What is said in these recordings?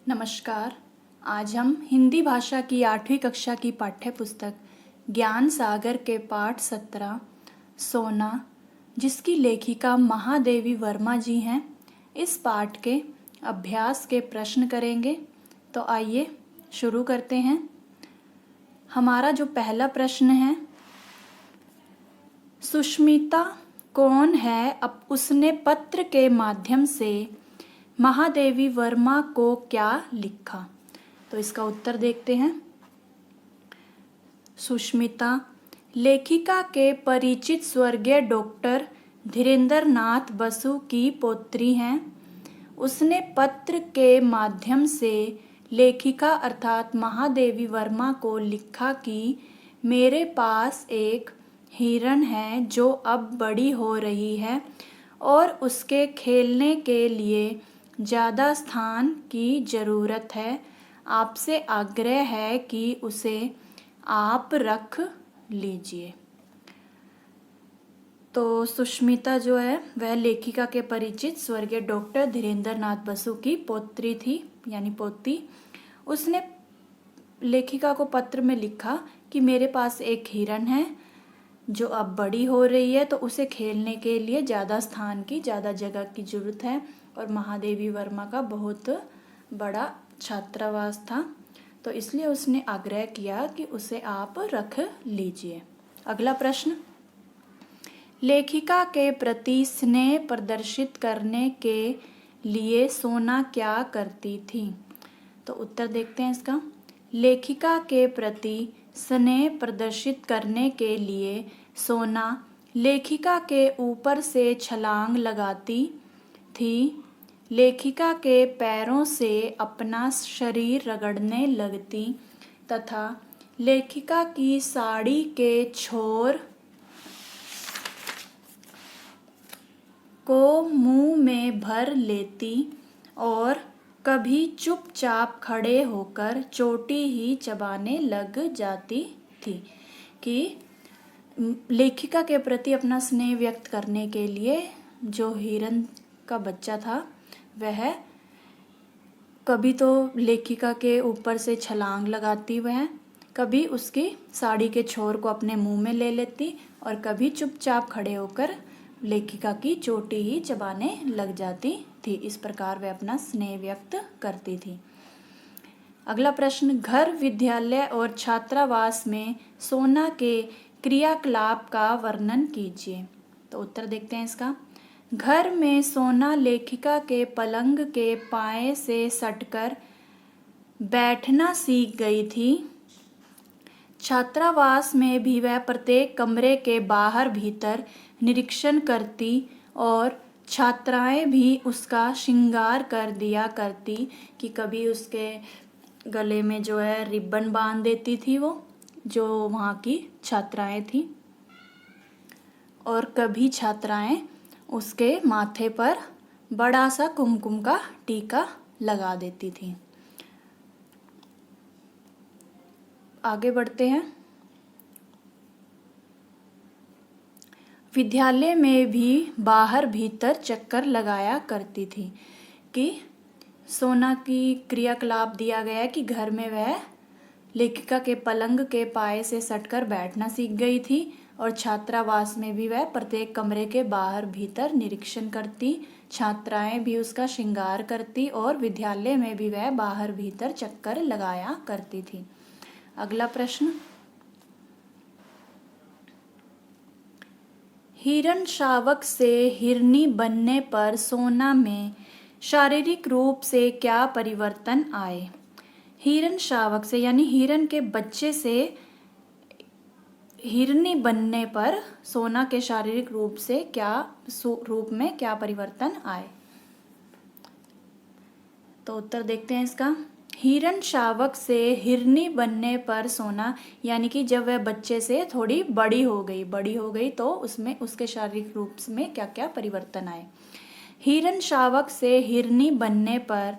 नमस्कार। आज हम हिंदी भाषा की 8वीं कक्षा की पाठ्य पुस्तक ज्ञान सागर के पाठ 17 सोना, जिसकी लेखिका महादेवी वर्मा जी हैं, इस पाठ के अभ्यास के प्रश्न करेंगे। तो आइए शुरू करते हैं। हमारा जो पहला प्रश्न है, सुष्मिता कौन है? अब उसने पत्र के माध्यम से महादेवी वर्मा को क्या लिखा? तो इसका उत्तर देखते हैं। सुष्मिता लेखिका के परिचित स्वर्गीय डॉक्टर धीरेंद्र नाथ बसु की पौत्री हैं। उसने पत्र के माध्यम से लेखिका अर्थात महादेवी वर्मा को लिखा कि मेरे पास एक हिरण है जो अब बड़ी हो रही है और उसके खेलने के लिए ज़्यादा स्थान की ज़रूरत है। आपसे आग्रह है कि उसे आप रख लीजिए। तो सुष्मिता जो है वह लेखिका के परिचित स्वर्गीय डॉक्टर धीरेंद्र नाथ बसु की पौत्री थी, यानी पोती। उसने लेखिका को पत्र में लिखा कि मेरे पास एक हिरण है जो अब बड़ी हो रही है, तो उसे खेलने के लिए ज़्यादा स्थान की, ज़्यादा जगह की ज़रूरत है और महादेवी वर्मा का बहुत बड़ा छात्रावास था, तो इसलिए उसने आग्रह किया कि उसे आप रख लीजिए। अगला प्रश्न, लेखिका के प्रति स्नेह प्रदर्शित करने के लिए सोना क्या करती थी? तो उत्तर देखते हैं इसका। लेखिका के प्रति स्नेह प्रदर्शित करने के लिए सोना लेखिका के ऊपर से छलांग लगाती थी, लेखिका के पैरों से अपना शरीर रगड़ने लगती तथा लेखिका की साड़ी के छोर को मुंह में भर लेती और कभी चुपचाप खड़े होकर चोटी ही चबाने लग जाती थी। कि लेखिका के प्रति अपना स्नेह व्यक्त करने के लिए जो हिरन का बच्चा था वह कभी तो लेखिका के ऊपर से छलांग लगाती, वह कभी उसकी साड़ी के छोर को अपने मुंह में ले लेती और कभी चुपचाप खड़े होकर लेखिका की चोटी ही चबाने लग जाती थी। इस प्रकार वह अपना स्नेह व्यक्त करती थी। अगला प्रश्न, घर, विद्यालय और छात्रावास में सोना के क्रियाकलाप का वर्णन कीजिए। तो उत्तर देखते हैं इसका। घर में सोना लेखिका के पलंग के पाए से सटकर बैठना सीख गई थी। छात्रावास में भी वह प्रत्येक कमरे के बाहर भीतर निरीक्षण करती और छात्राएं भी उसका श्रृंगार कर दिया करती कि कभी उसके गले में जो है रिबन बांध देती थी वो, जो वहाँ की छात्राएं थी, और कभी छात्राएं उसके माथे पर बड़ा सा कुमकुम का टीका लगा देती थी। आगे बढ़ते हैं। विद्यालय में भी बाहर भीतर चक्कर लगाया करती थी। कि सोना की क्रियाकलाप दिया गया है कि घर में वह लेखिका के पलंग के पाए से सटकर बैठना सीख गई थी और छात्रावास में भी वह प्रत्येक कमरे के बाहर भीतर निरीक्षण करती, छात्राएं भी उसका श्रृंगार करती और विद्यालय में भी वह बाहर भीतर चक्कर लगाया करती थी। अगला प्रश्न, हिरण शावक से हिरनी बनने पर सोना में शारीरिक रूप से क्या परिवर्तन आए? हिरण शावक से यानी हिरण के बच्चे से हिरनी बनने पर सोना के शारीरिक रूप से रूप में क्या परिवर्तन आए? तो उत्तर देखते हैं इसका। हिरण शावक से हिरनी बनने पर सोना, यानी कि जब वह बच्चे से थोड़ी बड़ी हो गई तो उसमें उसके शारीरिक रूप में क्या क्या परिवर्तन आए। हिरण शावक से हिरनी बनने पर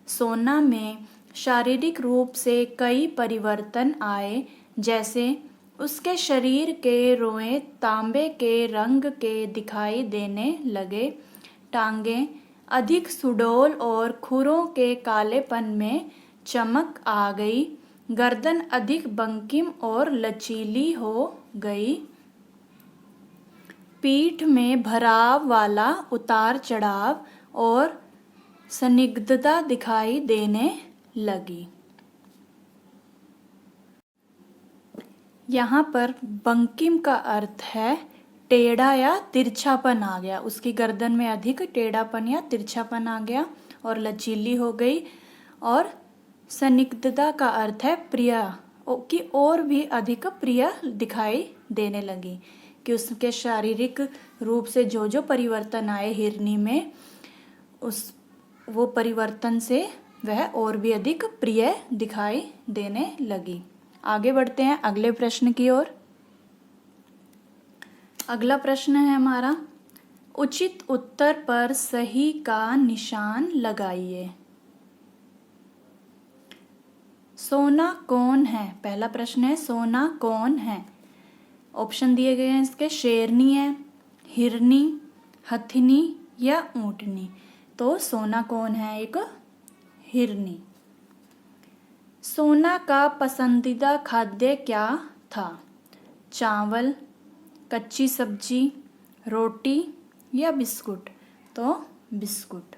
सोना में शारीरिक रूप से कई परिवर्तन आए, जैसे उसके शरीर के रोए तांबे के रंग के दिखाई देने लगे, टांगें अधिक सुडौल और खुरों के कालेपन में चमक आ गई। गर्दन अधिक बंकिम और लचीली हो गई। पीठ में भराव वाला उतार चढ़ाव और संदिग्धता दिखाई देने लगी। यहाँ पर बंकिम का अर्थ है टेढ़ा या तिरछापन आ गया, उसकी गर्दन में अधिक टेढ़ापन या तिरछापन आ गया और लचीली हो गई। और संदिग्धता का अर्थ है प्रिय की और भी अधिक प्रिय दिखाई देने लगी, कि उसके शारीरिक रूप से जो जो परिवर्तन आए हिरनी में, वो परिवर्तन से वह और भी अधिक प्रिय दिखाई देने लगी। आगे बढ़ते हैं अगले प्रश्न की ओर। अगला प्रश्न है हमारा, उचित उत्तर पर सही का निशान लगाइए। सोना कौन है? पहला प्रश्न है सोना कौन है। ऑप्शन दिए गए हैं इसके, शेरनी है, हिरनी, हथिनी या ऊंटनी। तो सोना कौन है? एक हिरनी। सोना का पसंदीदा खाद्य क्या था? चावल, कच्ची सब्जी, रोटी या बिस्कुट? तो बिस्कुट।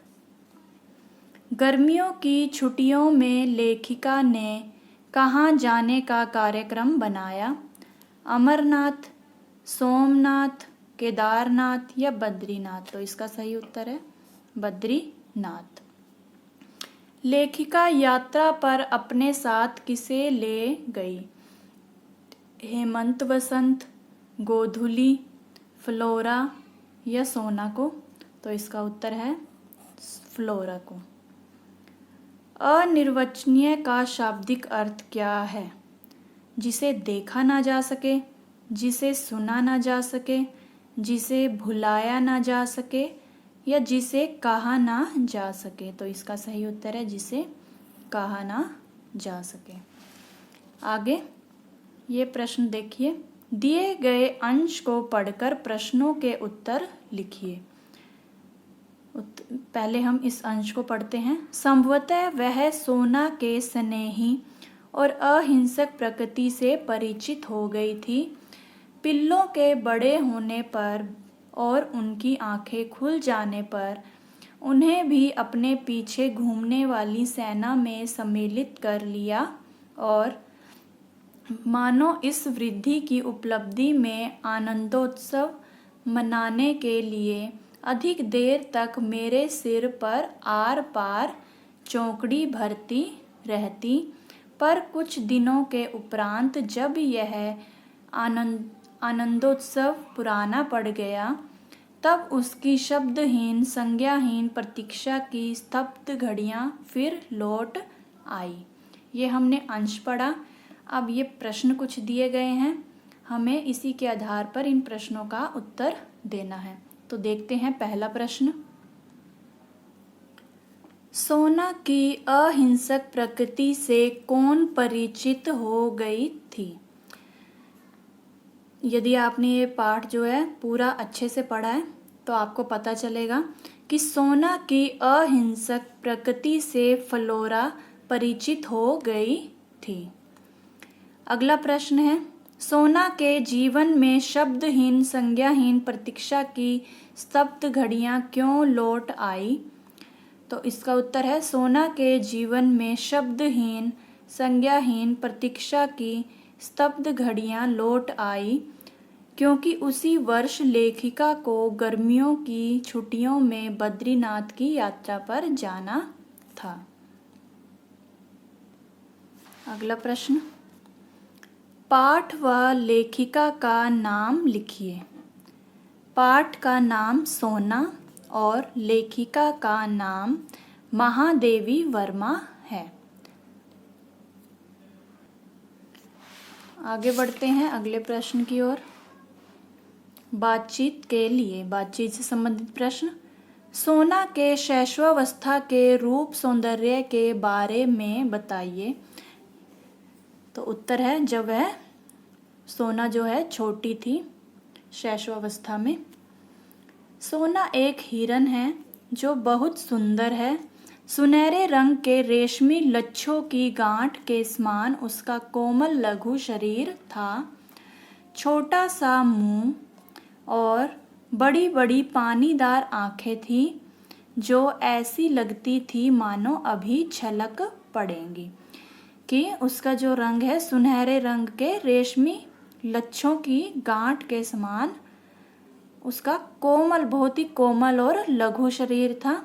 गर्मियों की छुट्टियों में लेखिका ने कहाँ जाने का कार्यक्रम बनाया? अमरनाथ, सोमनाथ, केदारनाथ या बद्रीनाथ? तो इसका सही उत्तर है बद्रीनाथ। लेखिका यात्रा पर अपने साथ किसे ले गई? हेमंत वसंत, गोधुली, फ्लोरा या सोना को? तो इसका उत्तर है फ्लोरा को। अनिर्वचनीय का शाब्दिक अर्थ क्या है? जिसे देखा ना जा सके, जिसे सुना ना जा सके, जिसे भुलाया ना जा सके या जिसे कहा ना जा सके? तो इसका सही उत्तर है जिसे कहा ना जा सके। आगे ये प्रश्न देखिए, दिए गए अंश को पढ़कर प्रश्नों के उत्तर लिखिए। पहले हम इस अंश को पढ़ते हैं। संभवतः वह सोना के स्नेही और अहिंसक प्रकृति से परिचित हो गई थी। पिल्लों के बड़े होने पर और उनकी आंखें खुल जाने पर उन्हें भी अपने पीछे घूमने वाली सेना में सम्मिलित कर लिया और मानो इस वृद्धि की उपलब्धि में आनंदोत्सव मनाने के लिए अधिक देर तक मेरे सिर पर आर पार चौकड़ी भरती रहती। पर कुछ दिनों के उपरांत जब यह आनंदोत्सव पुराना पड़ गया, तब उसकी शब्दहीन संज्ञाहीन प्रतीक्षा की स्तब्ध घड़ियां फिर लौट आई। ये हमने अंश पढ़ा। अब ये प्रश्न कुछ दिए गए हैं, हमें इसी के आधार पर इन प्रश्नों का उत्तर देना है। तो देखते हैं पहला प्रश्न, सोना की अहिंसक प्रकृति से कौन परिचित हो गई थी? यदि आपने ये पाठ जो है पूरा अच्छे से पढ़ा है तो आपको पता चलेगा कि सोना की अहिंसक प्रकृति से फ्लोरा परिचित हो गई थी। अगला प्रश्न है, सोना के जीवन में शब्दहीन संज्ञाहीन प्रतीक्षा की स्तब्ध घड़ियां क्यों लौट आई? तो इसका उत्तर है सोना के जीवन में शब्दहीन संज्ञाहीन प्रतीक्षा की स्तब्ध घड़ियां लौट आई क्योंकि उसी वर्ष लेखिका को गर्मियों की छुट्टियों में बद्रीनाथ की यात्रा पर जाना था। अगला प्रश्न, पाठ व लेखिका का नाम लिखिए। पाठ का नाम सोना और लेखिका का नाम महादेवी वर्मा है। आगे बढ़ते हैं अगले प्रश्न की ओर। बातचीत के लिए, बातचीत से संबंधित प्रश्न, सोना के शैशवावस्था के रूप सौंदर्य के बारे में बताइए। तो उत्तर है जब वह सोना जो है छोटी थी शैशवावस्था में। सोना एक हिरन है जो बहुत सुंदर है। सुनहरे रंग के रेशमी लच्छों की गांठ के समान उसका कोमल लघु शरीर था। छोटा सा मुंह और बड़ी बड़ी पानीदार आंखें थीं जो ऐसी लगती थी मानो अभी छलक पड़ेंगी। कि उसका जो रंग है सुनहरे रंग के रेशमी लच्छों की गांठ के समान उसका कोमल, बहुत ही कोमल और लघु शरीर था।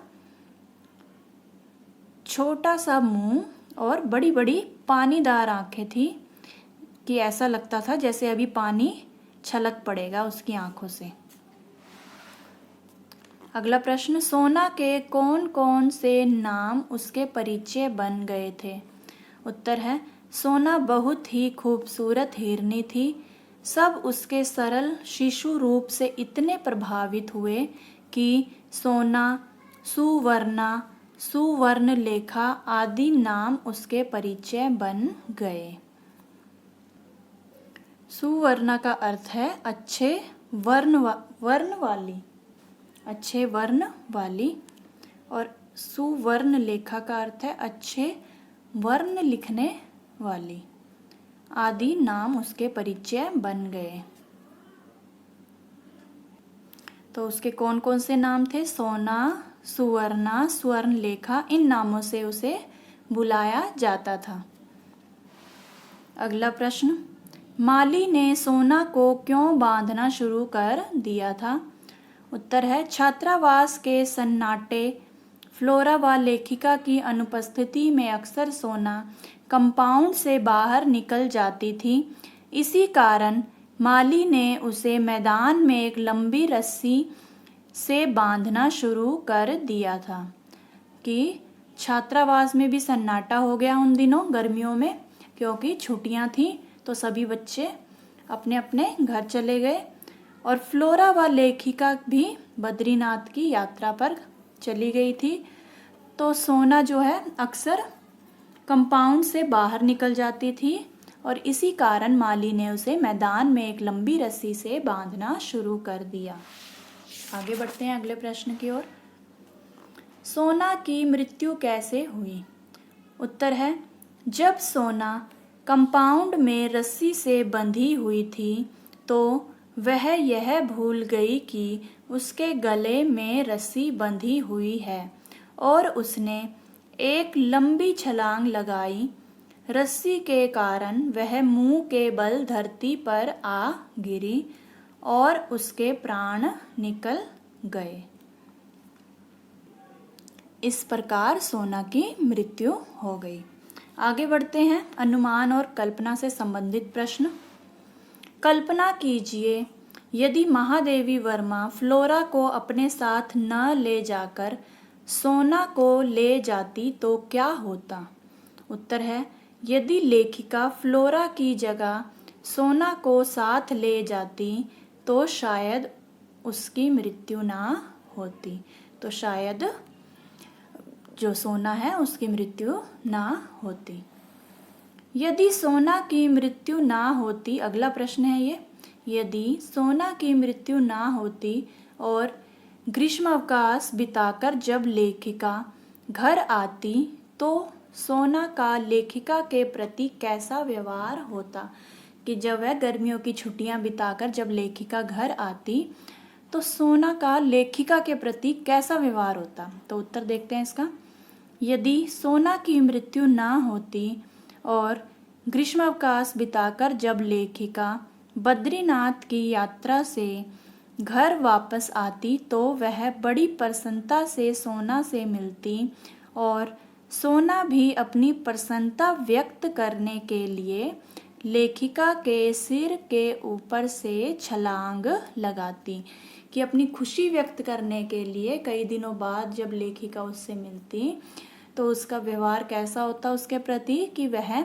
छोटा सा मुंह और बड़ी बड़ी पानीदार आंखें थी कि ऐसा लगता था जैसे अभी पानी छलक पड़ेगा उसकी आंखों से। अगला प्रश्न, सोना के कौन कौन से नाम उसके परिचय बन गए थे? उत्तर है, सोना बहुत ही खूबसूरत हिरनी थी। सब उसके सरल शिशु रूप से इतने प्रभावित हुए कि सोना, सुवर्णा, सुवर्णलेखा आदि नाम उसके परिचय बन गए। सुवर्णा का अर्थ है अच्छे वर्ण वाली, अच्छे वर्ण वाली, और सुवर्णलेखा का अर्थ है अच्छे वर्ण लिखने वाली। आदि नाम उसके परिचय बन गए। तो उसके कौन कौन से नाम थे? सोना, सुवर्णा, स्वर्णलेखा, इन नामों से उसे बुलाया जाता था। अगला प्रश्न, माली ने सोना को क्यों बांधना शुरू कर दिया था? उत्तर है, छात्रावास के सन्नाटे, फ्लोरा व लेखिका की अनुपस्थिति में अक्सर सोना कंपाउंड से बाहर निकल जाती थी। इसी कारण माली ने उसे मैदान में एक लंबी रस्सी से बांधना शुरू कर दिया था। कि छात्रावास में भी सन्नाटा हो गया उन दिनों गर्मियों में, क्योंकि छुट्टियां थीं तो सभी बच्चे अपने अपने घर चले गए और फ्लोरा व लेखिका भी बद्रीनाथ की यात्रा पर चली गई थी। तो सोना जो है अक्सर कंपाउंड से बाहर निकल जाती थी और इसी कारण माली ने उसे मैदान में एक लंबी रस्सी से बांधना शुरू कर दिया। आगे बढ़ते हैं अगले प्रश्न की ओर। सोना की मृत्यु कैसे हुई? उत्तर है, जब सोना कंपाउंड में रस्सी से बंधी हुई थी तो वह यह भूल गई कि उसके गले में रस्सी बंधी हुई है और उसने एक लंबी छलांग लगाई। रस्सी के कारण वह मुंह के बल धरती पर आ गिरी और उसके प्राण निकल गए। इस प्रकार सोना की मृत्यु हो गई। आगे बढ़ते हैं अनुमान और कल्पना से संबंधित प्रश्न। कल्पना कीजिए, यदि महादेवी वर्मा फ्लोरा को अपने साथ न ले जाकर सोना को ले जाती तो क्या होता? उत्तर है, यदि लेखिका फ्लोरा की जगह सोना को साथ ले जाती तो शायद उसकी मृत्यु ना होती। तो शायद जो सोना है उसकी मृत्यु ना होती। यदि सोना की मृत्यु ना होती, अगला प्रश्न है ये, यदि सोना की मृत्यु ना होती और ग्रीष्मावकाश बिताकर जब लेखिका घर आती तो सोना का लेखिका के प्रति कैसा व्यवहार होता? कि जब वह गर्मियों की छुट्टियां बिताकर जब लेखिका घर आती तो सोना का लेखिका के प्रति कैसा व्यवहार होता? तो उत्तर देखते हैं इसका। यदि सोना की मृत्यु ना होती और ग्रीष्मावकाश बिताकर जब लेखिका बद्रीनाथ की यात्रा से घर वापस आती तो वह बड़ी प्रसन्नता से सोना से मिलती और सोना भी अपनी प्रसन्नता व्यक्त करने के लिए लेखिका के सिर के ऊपर से छलांग लगाती। कि अपनी खुशी व्यक्त करने के लिए कई दिनों बाद जब लेखिका उससे मिलती तो उसका व्यवहार कैसा होता उसके प्रति, कि वह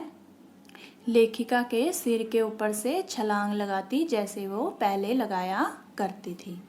लेखिका के सिर के ऊपर से छलांग लगाती जैसे वो पहले लगाया करती थी।